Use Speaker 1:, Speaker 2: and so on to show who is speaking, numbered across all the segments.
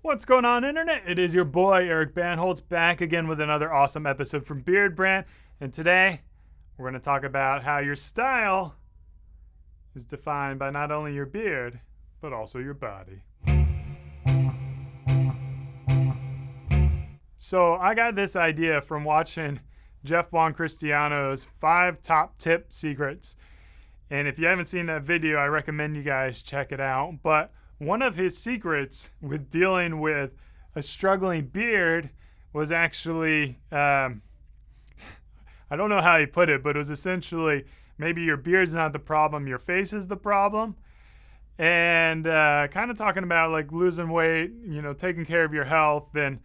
Speaker 1: What's going on, Internet? It is your boy, Eric Banholtz, back again with another awesome episode from Beardbrand. And today, we're going to talk about how your style is defined by not only your beard, but also your body. So, I got this idea from watching Jeff Von Cristiano's 5 Top Tip Secrets. And if you haven't seen that video, I recommend you guys check it out. But one of his secrets with dealing with a struggling beard was actually, I don't know how he put it, but it was essentially maybe your beard's not the problem, your face is the problem. And kind of talking about like losing weight, taking care of your health and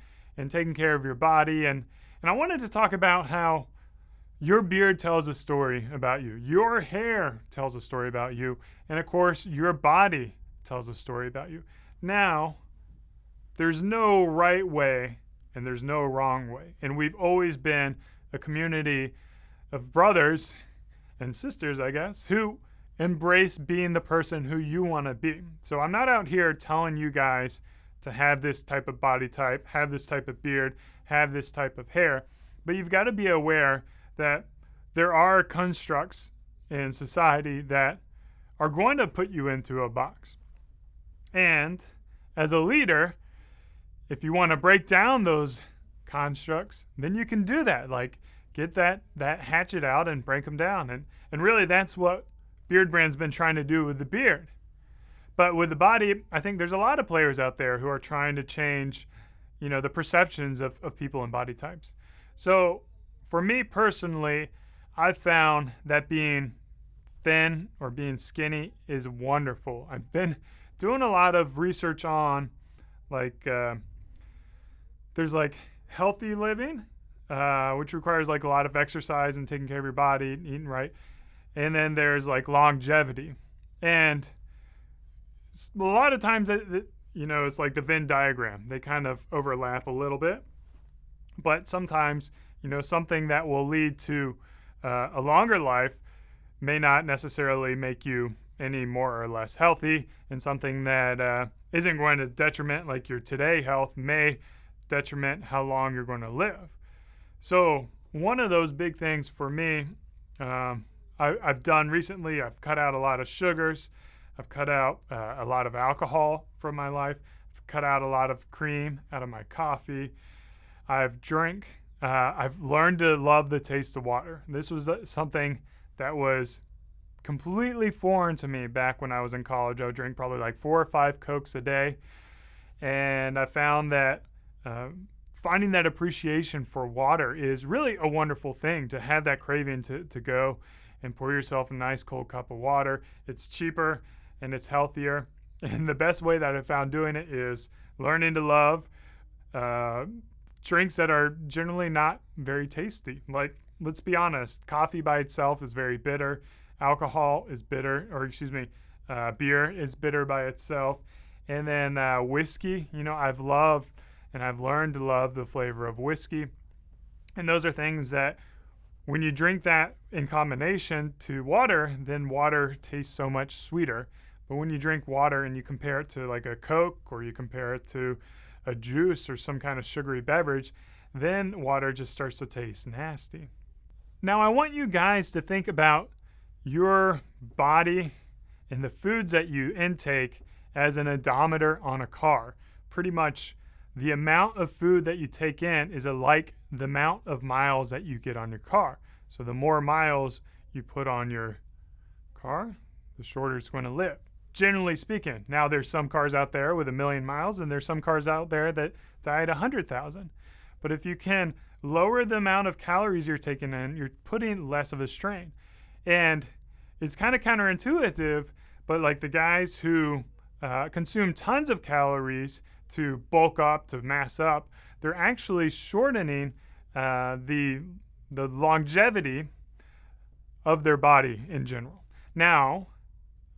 Speaker 1: taking care of your body. And I wanted to talk about how your beard tells a story about you. Your hair tells a story about you. And of course, your body tells a story about you. Now, there's no right way and there's no wrong way. And we've always been a community of brothers and sisters, I guess, who embrace being the person who you want to be. So I'm not out here telling you guys to have this type of body type, have this type of beard, have this type of hair. But you've got to be aware that there are constructs in society that are going to put you into a box. And as a leader, if you want to break down those constructs, then you can do that. Like get that hatchet out and break them down. And really that's what Beardbrand's been trying to do with the beard. But with the body, I think there's a lot of players out there who are trying to change, the perceptions of people and body types. So for me personally, I've found that being thin or being skinny is wonderful. I've been doing a lot of research on there's like healthy living, which requires like a lot of exercise and taking care of your body, eating right. And then there's like longevity. And a lot of times, it's like the Venn diagram. They kind of overlap a little bit. But sometimes, something that will lead to a longer life may not necessarily make you any more or less healthy, and something that isn't going to detriment like your today health may detriment how long you're going to live. So one of those big things for me, I've done recently, I've cut out a lot of sugars. I've cut out a lot of alcohol from my life. I've cut out a lot of cream out of my coffee. I've learned to love the taste of water. This was something that was completely foreign to me back when I was in college. I would drink probably like 4 or 5 Cokes a day. And I found that finding that appreciation for water is really a wonderful thing, to have that craving to go and pour yourself a nice cold cup of water. It's cheaper and it's healthier. And the best way that I found doing it is learning to love drinks that are generally not very tasty. Like, let's be honest, coffee by itself is very bitter. Alcohol is bitter, beer is bitter by itself. And then whiskey, I've loved and I've learned to love the flavor of whiskey. And those are things that when you drink that in combination to water, then water tastes so much sweeter. But when you drink water and you compare it to like a Coke, or you compare it to a juice or some kind of sugary beverage, then water just starts to taste nasty. Now I want you guys to think about your body and the foods that you intake as an odometer on a car. Pretty much the amount of food that you take in is like the amount of miles that you get on your car. So the more miles you put on your car, the shorter it's going to live, generally speaking. Now there's some cars out there with 1 million miles, and there's some cars out there that die at 100,000. But if you can lower the amount of calories you're taking in, you're putting less of a strain. And it's kind of counterintuitive, but like the guys who consume tons of calories to bulk up, to mass up, they're actually shortening the longevity of their body in general. Now,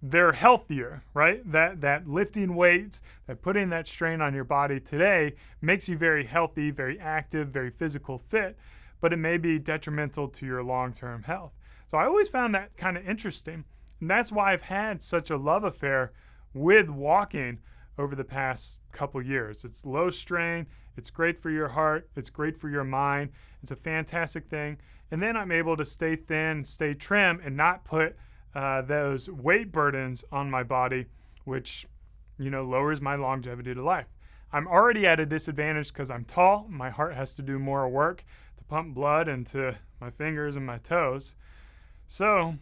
Speaker 1: they're healthier, right? That lifting weights, that putting that strain on your body today makes you very healthy, very active, very physical fit, but it may be detrimental to your long-term health. So I always found that kind of interesting. And that's why I've had such a love affair with walking over the past couple years. It's low strain, it's great for your heart, it's great for your mind, it's a fantastic thing. And then I'm able to stay thin, stay trim, and not put those weight burdens on my body, which, lowers my longevity to life. I'm already at a disadvantage because I'm tall. My heart has to do more work to pump blood into my fingers and my toes. So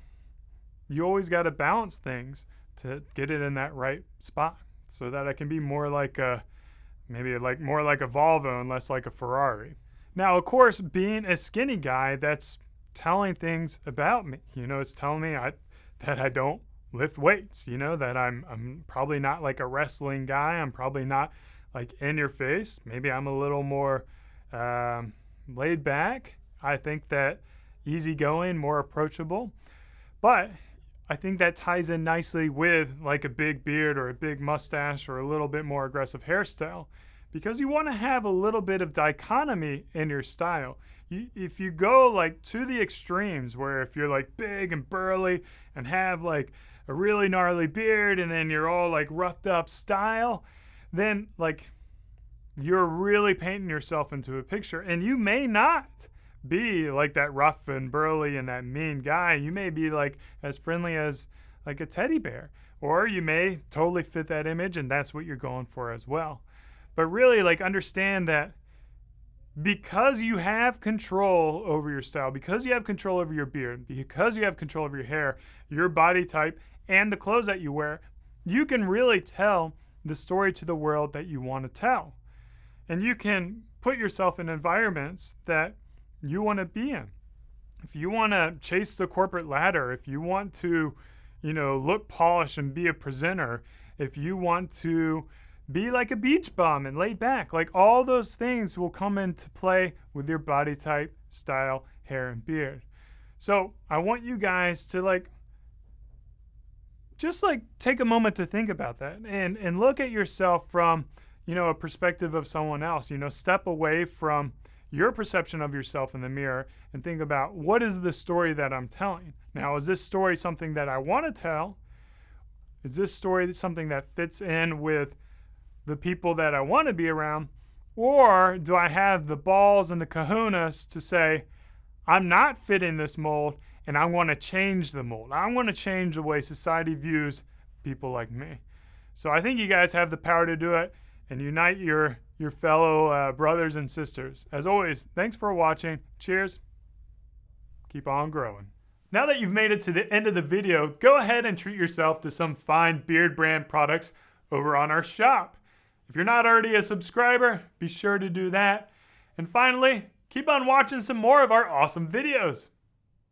Speaker 1: you always got to balance things to get it in that right spot so that I can be more like more like a Volvo and less like a Ferrari. Now, of course, being a skinny guy, that's telling things about me. It's telling me that I don't lift weights, that I'm probably not like a wrestling guy. I'm probably not like in your face. Maybe I'm a little more laid back. I think that easygoing, more approachable. But I think that ties in nicely with like a big beard or a big mustache or a little bit more aggressive hairstyle, because you want to have a little bit of dichotomy in your style. If you go like to the extremes, where if you're like big and burly and have like a really gnarly beard and then you're all like roughed up style, then like you're really painting yourself into a picture. And you may not be like that rough and burly and that mean guy. You may be like as friendly as like a teddy bear, or you may totally fit that image and that's what you're going for as well. But really, like, understand that because you have control over your style, because you have control over your beard, because you have control over your hair, your body type, and the clothes that you wear, you can really tell the story to the world that you want to tell. And you can put yourself in environments that you want to be in. If you want to chase the corporate ladder, if you want to, look polished and be a presenter, if you want to be like a beach bum and laid back, like all those things will come into play with your body type, style, hair, and beard. So I want you guys to just take a moment to think about that and look at yourself from, a perspective of someone else. Step away from your perception of yourself in the mirror and think about, what is the story that I'm telling? Now, is this story something that I want to tell? Is this story something that fits in with the people that I want to be around? Or do I have the balls and the kahunas to say, I'm not fitting this mold and I want to change the mold. I want to change the way society views people like me. So I think you guys have the power to do it and unite your fellow brothers and sisters. As always, thanks for watching. Cheers. Keep on growing. Now that you've made it to the end of the video, go ahead and treat yourself to some fine Beardbrand products over on our shop. If you're not already a subscriber, be sure to do that. And finally, keep on watching some more of our awesome videos.